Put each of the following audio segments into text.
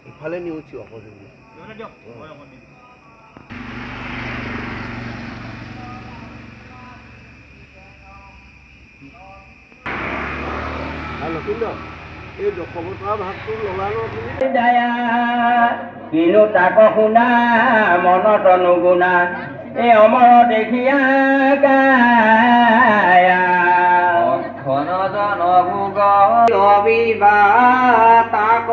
ইফালে নিউচি opposite hello কিন্তু এই খবৰ পৰা ভাগটো লগানো কিনো তাক শুনা মনত নুগুণা এই অমৰ দেখিয়া গায়া নভোগ অবিবা তাক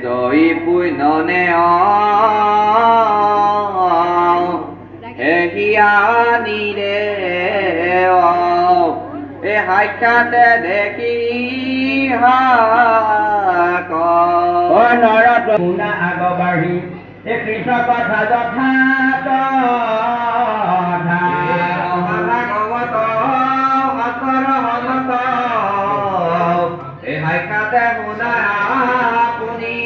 জয়ী পুণ্যনে হিয়ানিৰে এই সাক্ষাতে দেখি নৰত শুনা আগবাঢ়ি এই কৃষ্ণ কথা যথাত এই সাক্ষাতে শুনা আপুনি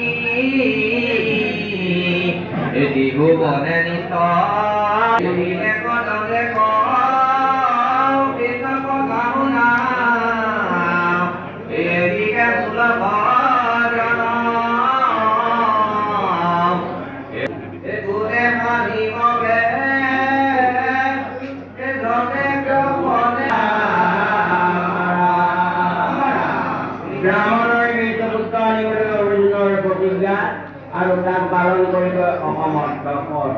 এই দিহু বনে নিশ্চয় কলে কৃষ্ণ কথা শুনা এৰিকে মূল এইবোৰে মানিবগে ব্ৰাহ্মণৰ মৃত্যুপুত্ৰ আনিবলৈ অৰণ্যৰ প্ৰতিজ্ঞা আৰু তাক পালন কৰিব অসমত দশৰ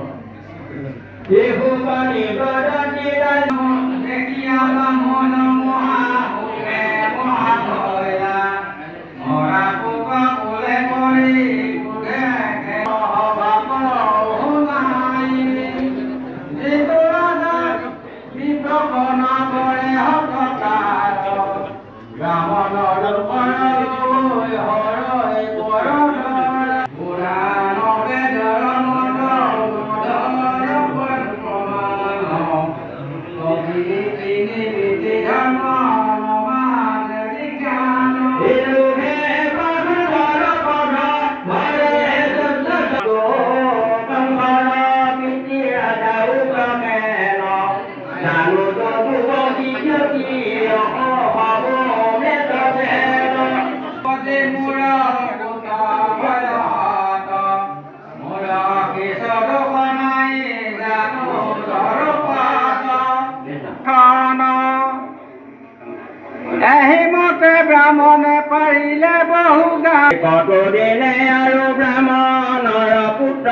এহিমতে ব্ৰাহ্মণে পাৰিলে বহু গান কত দিলে আৰু ব্ৰাহ্মণৰ পুত্ৰ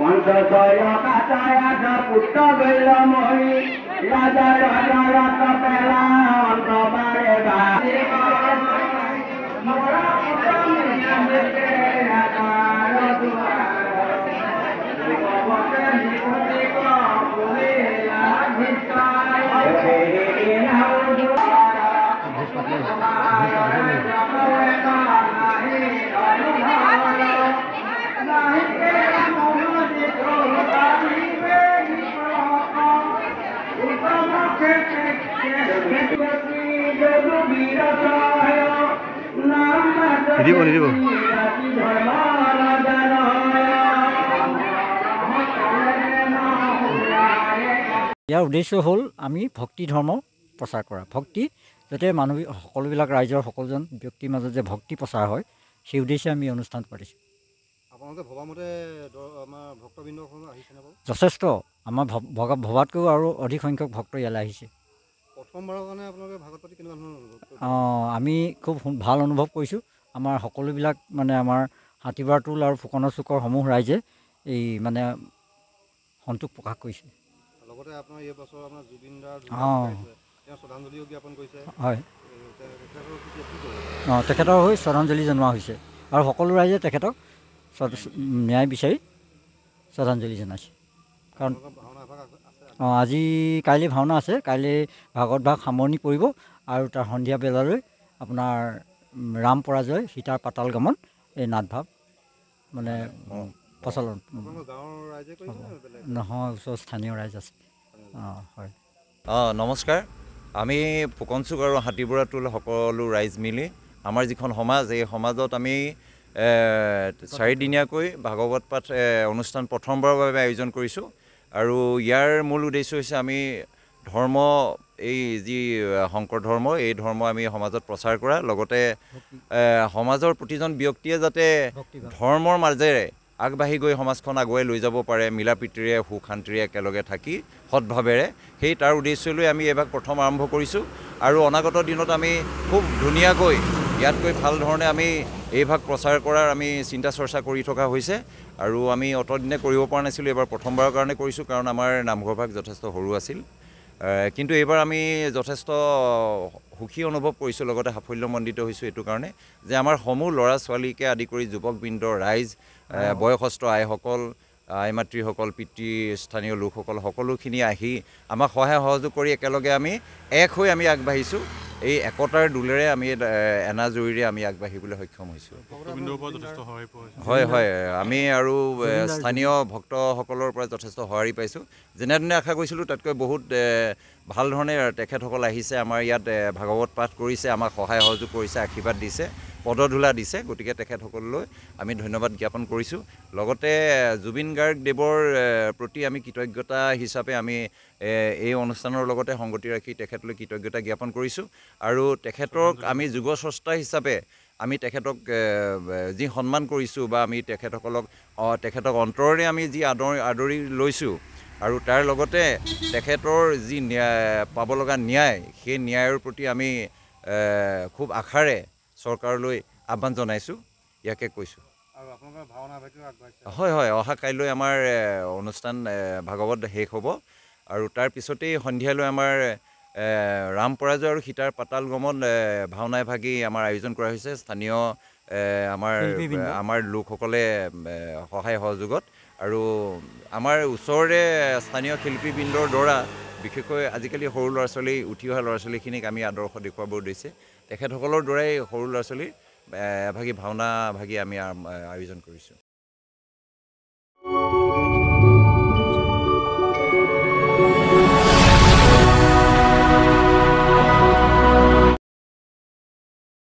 পঞ্চশয় কাটায়াত পুত্ৰ গৈল মৰি ৰাজা ৰজা পেলা অন্তবাৰে বা নিদিব নিদিব ইয়াৰ উদ্দেশ্য হ'ল আমি ভক্তি ধৰ্ম প্ৰচাৰ কৰা ভক্তি যাতে মানুহ সকলোবিলাক ৰাইজৰ সকলোজন ব্যক্তিৰ মাজত যে ভক্তি প্ৰচাৰ হয় সেই উদ্দেশ্যে আমি অনুষ্ঠান পাতিছোঁ আপোনালোকে ভবামতে আমাৰ ভক্তবৃন্দ যথেষ্ট আমাৰ ভবাতকৈও আৰু অধিক সংখ্যক ভক্ত ইয়ালৈ আহিছে প্ৰথমবাৰৰ কাৰণে আপোনালোকে ভাগৱত পাতি কেনেকুৱা আমি খুব ভাল অনুভৱ কৰিছোঁ আমাৰ সকলোবিলাক মানে আমাৰ হাতীবাৰটোল আৰু ফুকনৰ চুকৰ সমূহ ৰাইজে এই মানে সন্তোষ প্ৰকাশ কৰিছে লগতে আপোনাৰ এই বছৰ আমাৰ জুবিন দাৰ শ্ৰদ্ধাঞ্জলিও জ্ঞাপন কৰিছে হয় তেখেতৰ হৈ শ্ৰদ্ধাঞ্জলি জনোৱা হৈছে আৰু সকলো ৰাইজে তেখেতক ন্যায় বিচাৰি শ্ৰদ্ধাঞ্জলি জনাইছে কাৰণ আজি কাইলৈ ভাওনা আছে কাইলৈ ভাগৱত ভাগ সামৰণি পৰিব আৰু তাৰ সন্ধিয়া বেলালৈ আপোনাৰ ৰাম পৰাজয় সীতাৰ পাতাল গমন এই নাটভাৱ মানে প্ৰচলন আপোনালোকৰ গাঁৱৰ ৰাইজে কৰিছে নে বেলেগ নহয়, ওচৰৰ স্থানীয় ৰাইজ আছে। হয়। নমস্কাৰ। আমি ফুকন চুক আৰু হাতীবুঢ়া টোল সকলো ৰাইজ মিলি আমাৰ যিখন সমাজ, এই সমাজত আমি 4দিনীয়াকৈ ভাগৱত পাঠ অনুষ্ঠান প্ৰথমবাৰৰ বাবে আয়োজন কৰিছোঁ। আৰু ইয়াৰ মূল উদ্দেশ্য হৈছে আমি ধৰ্ম, এই যি শংকৰ ধৰ্ম, এই ধৰ্ম আমি সমাজত প্ৰচাৰ কৰা, লগতে সমাজৰ প্ৰতিজন ব্যক্তিয়ে যাতে ধৰ্মৰ মাজেৰে আগবাঢ়ি গৈ সমাজখন আগুৱাই লৈ যাব পাৰে, মিলা প্ৰীতিৰে সুখ শান্তিৰে একেলগে থাকি সৎভাৱেৰে, সেই তাৰ উদ্দেশ্য লৈ আমি এইভাগ প্ৰথম আৰম্ভ কৰিছোঁ। আৰু অনাগত দিনত আমি খুব ধুনীয়াকৈ ইয়াতকৈ ভাল ধৰণে আমি এইভাগ প্ৰচাৰ কৰাৰ আমি চিন্তা চৰ্চা কৰি থকা হৈছে। আৰু আমি অতদিনে কৰিব পৰা নাছিলোঁ, এইবাৰ প্ৰথমবাৰৰ কাৰণে কৰিছোঁ, কাৰণ আমাৰ নামঘৰভাগ যথেষ্ট সৰু আছিল। কিন্তু এইবাৰ আমি যথেষ্ট সুখী অনুভৱ কৰিছোঁ, লগতে সাফল্যমণ্ডিত হৈছোঁ এইটো কাৰণে যে আমাৰ সমূহ ল'ৰা ছোৱালীকে আদি কৰি যুৱকবৃন্দ, ৰাইজ, বয়সস্থ আইসকল, আই মাতৃসকল, স্থানীয় লোকসকল সকলোখিনি আহি আমাক সহায় সহযোগ কৰি একেলগে আমি এক হৈ আমি আগবাঢ়িছোঁ। এই একতাৰ দোলেৰে আমি এনাজৰীৰে আমি আগবাঢ়িবলৈ সক্ষম হৈছোঁ। হয় হয়, আমি আৰু স্থানীয় ভক্তসকলৰ পৰা যথেষ্ট সঁহাৰি পাইছোঁ। যেনেধৰণে আশা কৰিছিলোঁ তাতকৈ বহুত ভাল ধৰণে তেখেতসকল আহিছে, আমাৰ ইয়াত ভাগৱত পাঠ কৰিছে, আমাক সহায় সহযোগ কৰিছে, আশীৰ্বাদ দিছে, পদধূলা দিছে। গতিকে তেখেতসকললৈ আমি ধন্যবাদ জ্ঞাপন কৰিছোঁ। লগতে জুবিন গাৰ্গ দেৱৰ প্ৰতি আমি কৃতজ্ঞতা হিচাপে আমি এই অনুষ্ঠানৰ লগতে সংগতি ৰাখি তেখেতলৈ কৃতজ্ঞতা জ্ঞাপন কৰিছোঁ। আৰু তেখেতক আমি যুৱ স্ৰষ্টা হিচাপে আমি তেখেতক যি সন্মান কৰিছোঁ, বা আমি তেখেতক অন্তৰেৰে আমি যি আদৰি লৈছোঁ, আৰু তাৰ লগতে তেখেতৰ যি পাব লগা ন্যায়, সেই ন্যায়ৰ প্ৰতি আমি খুব আশাৰে চৰকাৰলৈ আহ্বান জনাইছোঁ, ইয়াকে কৈছোঁ। হয় হয়, অহা কাইলৈ আমাৰ অনুষ্ঠান ভাগৱত শেষ হ'ব, আৰু তাৰ পিছতেই সন্ধিয়ালৈ আমাৰ ৰাম পৰাজয় আৰু সীতাৰ পাতাল গমন ভাওনা এভাগি আমাৰ আয়োজন কৰা হৈছে স্থানীয় আমাৰ লোকসকলে সহায় সহযোগত। আৰু আমাৰ ওচৰৰে স্থানীয় শিল্পীবৃন্দৰ দ্বাৰা, বিশেষকৈ আজিকালি সৰু ল'ৰা ছোৱালী, উঠি অহা ল'ৰা ছোৱালীখিনিক আমি আদৰ্শ দেখুৱাব উদ্দেশ্যে তেখেতসকলৰ দ্বাৰাই সৰু ল'ৰা ছোৱালীৰ এভাগি ভাওনা ভাগি আমি আয়োজন কৰিছোঁ।